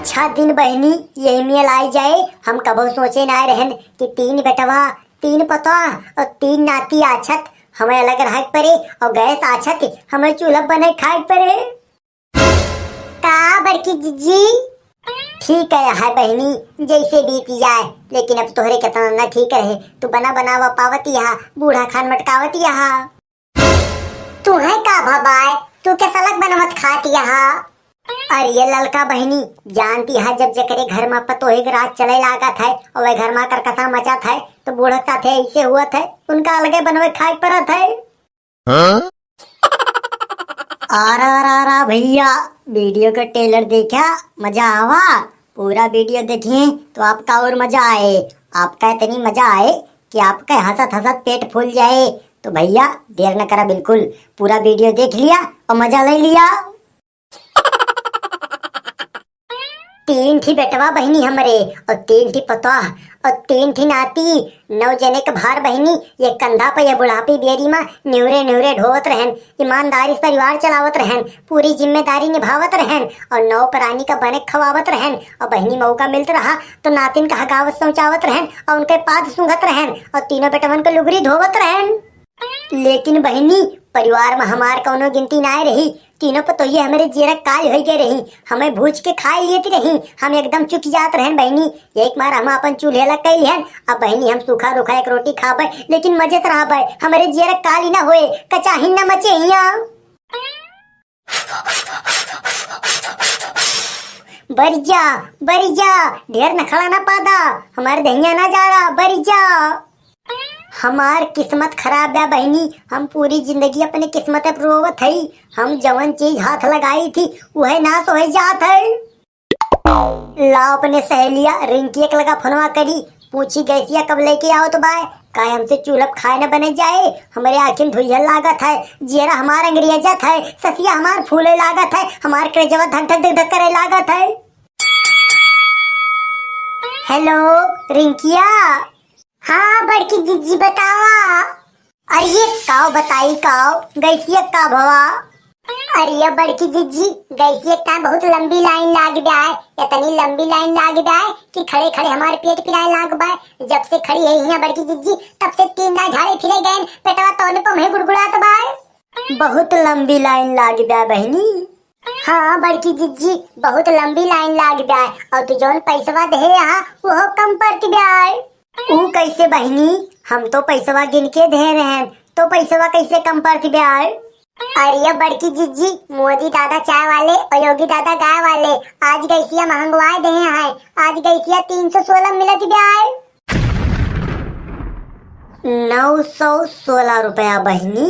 अच्छा दिन बहनी यही में लाई जाए। हम कबो सोचे ना रहन कि तीन बेटवा तीन पतवा और तीन नाती आछत हमें अलग रह परे और गैस आछत हमें चूल्हा बने खाए परे। का बड़की जीजी ठीक है बहनी जैसे बीत जाए, लेकिन अब तोहरे कितना ना ठीक रहे। तू बना बनावा पावत यहाँ बूढ़ा खान मटकावत यहाँ। तू है का भबाए तू क्या सलग बनमत खाती यहाँ। अरे ये ललका बहनी जानती है जब जकरे घर में पतोहे के रात चले लागत है और वह घर में करकसा मचात है तो बूढ़ा साथे ऐसे हुआ है उनका अलगे बनवे खाए परत है। हाँ? आरा भैया वीडियो का ट्रेलर देखा मजा आवा। पूरा वीडियो देखिए तो आपका और मजा आए। आपका इतनी मजा आए कि आपका हंसत हंसत पेट फूल जाए। तो भैया देर न करा, बिल्कुल पूरा वीडियो देख लिया और मजा ले लिया। तीन थी बेटवा बहनी हमरे और तीन थी पतवा और तीन थी नाती। 9 जने के भार बहनी ये कंधा पे ये बुढ़ापी बेरी में न्यूरे न्यूरे ढोवत रहन, ईमानदारी से परिवार चलावत रहन, पूरी जिम्मेदारी निभावत रहन और 9 प्राणी का बने खवावत रहन। और बहनी मौका मिलत रहा तो नातिन का हगावत पहुंचावत रहन और उनके पाद सूंघत रहन और तीनों बेटवन को लुगरी धोवत रहन। लेकिन बहनी परिवार में हमार कौनो गिनती ना रही। तीनों पर तो ये हमारे जेरा काल हो गए रही, हमें भूज के खाए लेती रही। हम एकदम चुक जात रहन बहनी। एक बार हम अपन चूल्हे लग कैली हन। अब बहनी हम सूखा रुखा एक रोटी खाबे लेकिन मजे से रहबे, हमारे जेरा काली ना होए कचाही ना मचे हिया। बरी जा ढेर नखड़ा ना पादा, हमारे दहिया ना जा रहा बरी जा। हमार किस्मत खराब है बहनी, हम पूरी जिंदगी अपने किस्मत पर रोवत है। हम जवन चीज हाथ लगाई थी वह नाश हो जात है। लाओ अपने सहेलिया रिंकी एक लगा फोनवा करी पूछी गैसिया कब लेके आओ तो बाय का हमसे चूल्हा खाए न बने जाए। हमारे आखिर धुइया लागत है, जेरा हमार अंगरिया जात है, ससिया हमार फूले लागत है, हमार कलेजवा धक धक धक करे लागत है। हेलो रिंकिया। हाँ बड़की जीजी बतावा। अरे ये काव बताई काव गैसिया का भवा। अरे बड़की जीजी गैसिया का बहुत लंबी लाइन लाग जाए, इतनी लंबी लाइन लाग जाए कि खड़े खड़े हमारे पेट पिराए लाग बाय। जब से खड़ी है यहाँ बड़की जीजी तब से 3 ना झाड़े फिरे गए, पेटवा तोने पर मैं गुड़गुड़ात बाय। बहुत लंबी लाइन लाग जाए बहनी। हाँ बड़की जीजी बहुत लंबी लाइन लाग जाए और तू जौन पैसवा दे यहाँ वो कम पड़ती जाए। ऊ कैसे बहनी, हम तो पैसवा गिन के दे रहे हैं तो पैसवा कैसे कम पड़ती ब्याह। अरे बड़की जीजी मोदी दादा चाय वाले और योगी दादा गाय वाले आज गैसिया महंगवाए दे हैं। आज गैसिया 316 मिलत ब्याह। 916 रुपया बहनी।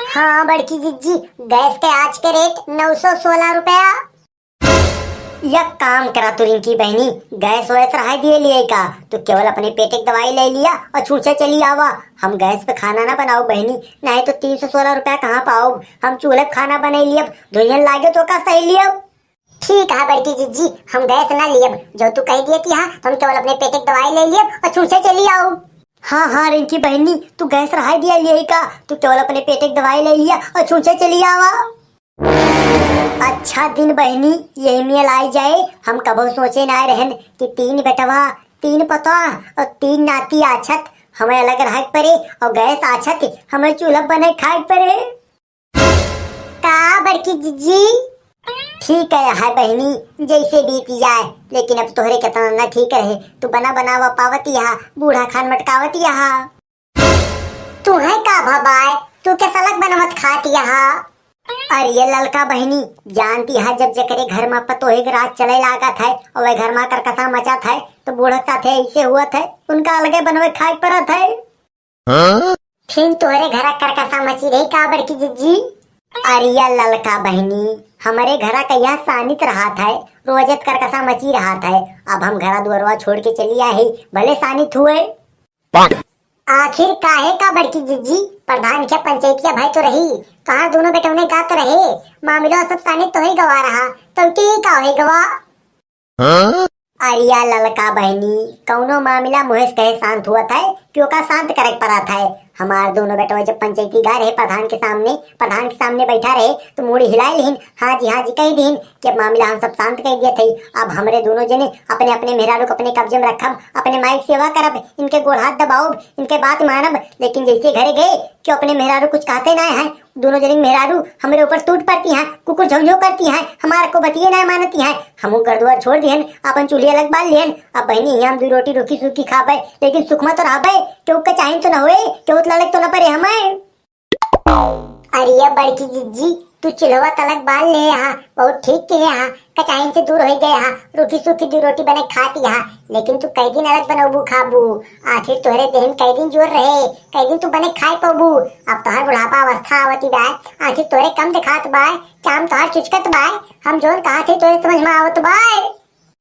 हाँ बड़की जीजी गैस के आज के रेट 916 रुपया। यह काम करा तू रिंकी बहनी, गैस वैस रहा दिए लिए का तो केवल अपने पेट की दवाई ले लिया और छूछे चली आवा। हम गैस पे खाना ना बनाओ बहनी, नहीं तो 316 रुपया कहाँ पाओ। हम चूल्हे खाना बना लिए धुइयन लागे तो का सही लिया। ठीक है बड़की जीजी हम गैस ना लिए, जो तू कह दिए थी हाँ हम केवल अपने पेट की दवाई ले लिए और छूछे चली आओ। हाँ रिंकी बहनी तू गैस रहा दिया लिए का तू केवल अपने पेट की दवाई ले लिया और छूछे चली आवा। अच्छा दिन बहनी यही में लाई जाए। हम कबो सोचे ना रहन कि तीन बेटवा तीन पतवा और तीन नाती आछत हमें अलग रह परे और गैस आछत हमें चूल्हा बने खाए परे। का बड़की जीजी ठीक है बहनी जैसे बीत जाए, लेकिन अब तोहरे कितना ना ठीक रहे। तू बना बनावा पावत यहाँ बूढ़ा खान मटकावत यहाँ। तू है का भबाए तू क्या सलग बनमत खाती यहाँ। अरे ये ललका बहनी जानती है जब जकरे घर में पतोहे के रात चले लागत है और वह घर में करकसा मचात है तो बूढ़ा साथे ऐसे हुआ है उनका अलगे बनवे खाए परत है। हाँ? फिर तोहरे घर करकसा मची रही का बड़की जीजी। अरे ये ललका बहनी हमारे घर का यह सानित रहा था, रोजत करकसा मची रहा था। अब हम घर दुआरवा छोड़ के चली आई भले सानित हुए। आखिर काहे का बड़की जीजी प्रधान क्या पंचायतिया भाई तो रही कहाँ दोनों बेटों ने गा तो रहे मामला सब सानित तो ही गवा रहा तो का है गवा। हाँ? अरिया ललका बहनी, कौनो मामला मुहेश कहे शांत हुआ था क्यों का शांत करे पड़ा था। हमार दोनों बेटवा जब पंचायती गा रहे प्रधान के सामने बैठा रहे तो मुड़ी हिलाई लिहिन, हाँ जी कही दीन कि अब मामला हम सब शांत कर दिया थे। अब हमरे दोनों जने अपने अपने मेहरारू को अपने कब्जे में रखब, अपने माई सेवा करब, इनके गोड़ हाथ दबाओब, इनके बात मानब। लेकिन जैसे घरे गए क्यों अपने मेहरारू कुछ कहते ना है, दोनों जने मेहरारू हमारे ऊपर टूट पड़ती हैं, कुकुर झुंझो करती हैं, हमारा को बतिये ना मानती हैं। हम गर्दुआर छोड़ दिहन, अपन चूल्हे अलग बाल लिहन। अब बहनी हम 2 रोटी रूखी सूखी खाबे, लेकिन सुखमा तो रहबे, क्यों का चाहिए तो न हुए, क्यों लड़क तो न पड़े हमें। अरे बड़की जिज्जी, तू चिल्हवा तलक बाल ले यहाँ, बहुत ठीक के यहाँ कचाइन से दूर हो गए यहाँ, रूखी सूखी 2 रोटी बने खाती यहाँ। लेकिन तू कई दिन अलग बनबू खाबू, आखिर तोहरे देहन कई दिन जोर रहे, कई दिन तू बने खाए पबू। अब तोहर बुढ़ापा अवस्था आवती बाय, आखिर तोहरे कम दिखात बाय, चाम तोहर चुचकत बाय, हम जोन कहा थे तोहरे समझ में आवत बाय।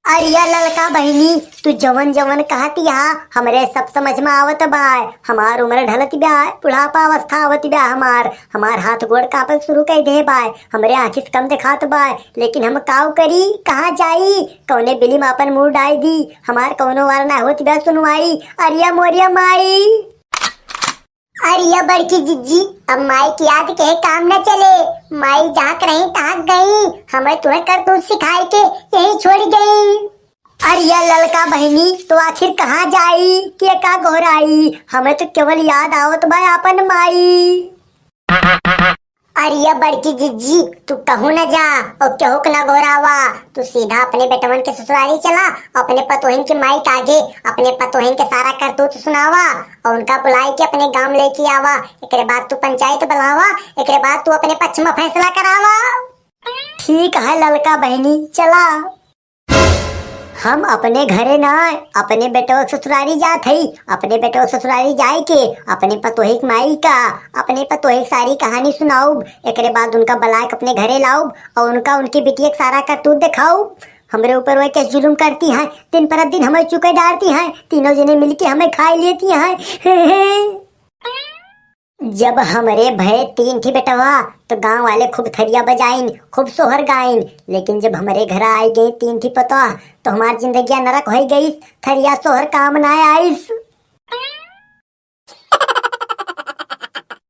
अरिया ललका बहनी, तू जवन जवन कहती यहाँ हमरे सब समझ में आवत बाय। हमार उम्र ढलत ब्याय, बुढ़ापा अवस्था आवत ब्या, हमार हाथ गोड़ कापल शुरू कर दे बाय, हमरे आँखिस कम दिखात बाय। लेकिन हम काव करी, कहाँ जाई, कौने बिली में अपन मुंह डाल दी, हमार कौनो वार ना होत ब्या सुनवाई। अरिया मोरिया माई, अरिया बड़की जिज्जी, अब माई की याद के काम न चले, माई जहाँ रही तहाँ गई, हमें तुम्हें करतूत सिखाई के यही छोड़ गई। अरिया ललका बहनी, तो आखिर कहाँ जाई, के का घोराई, हमें तो केवल याद आवत बा अपन माई। अरिया बड़की जिज्जी, तू कहूँ न जा और केहू न घोरावा, तू सीधा अपने बेटवन के ससुराली चला, अपने पतोहिन के माई के आगे अपने पतोहिन के सारा करतूत सुनावा और उनका बुलाई के अपने गांव लेके आवा। एकरे बाद तू पंचायत बुलावा, एकरे बाद तू अपने पक्ष में फैसला करावा। ठीक है ललका बहनी, चला। हम अपने घरे ना अपने बेटो ससुरारी जात हई, अपने बेटो ससुरारी जाए के अपने पतोहिक माई का अपने पतोहिक सारी कहानी सुनाऊब, एकरे बाद उनका बलाक अपने घरे लाऊब और उनका उनकी बिटिया सारा करतूत दिखाऊब। हमरे ऊपर वह कैसे जुलुम करती हैं, दिन पर दिन हमें चुके डालती हैं, तीनों जने मिलके हमें खा लेती हैं। जब हमरे भय 3 थी बेटवा तो गांव वाले खूब थरिया बजाइन, खूब सोहर गाइन। लेकिन जब हमारे घर आई गई 3 थी पता तो हमारी जिंदगी नरक हो गई, थरिया सोहर काम ना आईस।